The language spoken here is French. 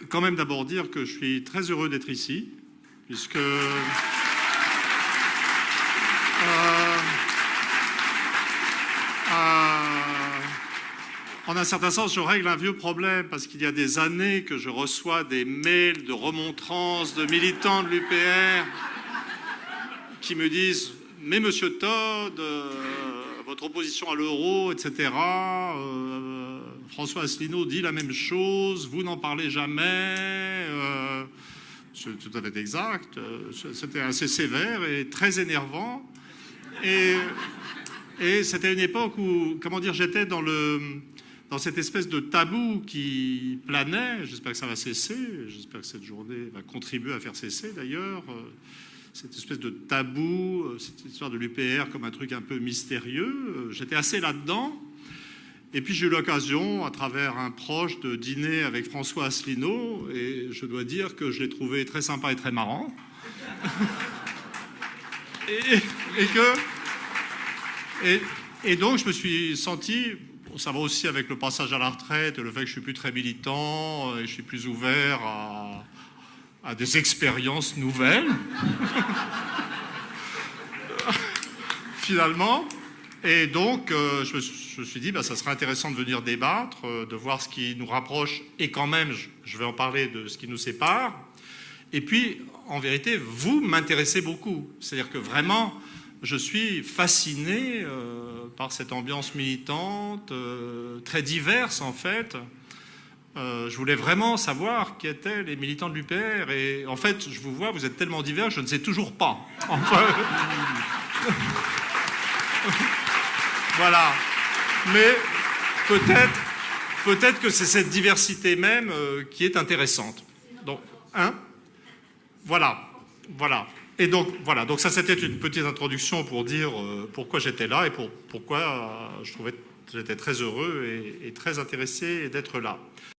Quand même d'abord dire que je suis très heureux d'être ici, puisque en un certain sens, je règle un vieux problème, parce qu'il y a des années que je reçois des mails de remontrances de militants de l'UPR qui me disent « Mais monsieur Todd, votre opposition à l'euro, etc. François Asselineau dit la même chose, vous n'en parlez jamais. » C'est tout à fait exact. C'était assez sévère et très énervant. Et c'était une époque où, comment dire, j'étais dans cette espèce de tabou qui planait. J'espère que ça va cesser. J'espère que cette journée va contribuer à faire cesser, d'ailleurs. Cette espèce de tabou, cette histoire de l'UPR comme un truc un peu mystérieux. J'étais assez là-dedans. Et puis j'ai eu l'occasion, à travers un proche, de dîner avec François Asselineau. Et je dois dire que je l'ai trouvé très sympa et très marrant. Et donc je me suis senti, ça va aussi avec le passage à la retraite, le fait que je suis plus très militant, et je suis plus ouvert à des expériences nouvelles, finalement. Et donc je me suis dit, ça serait intéressant de venir débattre, de voir ce qui nous rapproche, et quand même, je vais en parler de ce qui nous sépare. Et puis, en vérité, vous m'intéressez beaucoup. C'est-à-dire que vraiment, je suis fasciné par cette ambiance militante, très diverse en fait. Je voulais vraiment savoir qui étaient les militants de l'UPR. Et en fait, je vous vois, vous êtes tellement divers, je ne sais toujours pas. Enfin, voilà. Mais peut-être que c'est cette diversité même qui est intéressante. Donc, hein ? Voilà. Et donc, voilà. Donc ça, c'était une petite introduction pour dire pourquoi j'étais là et pourquoi je trouvais que j'étais très heureux et très intéressé d'être là.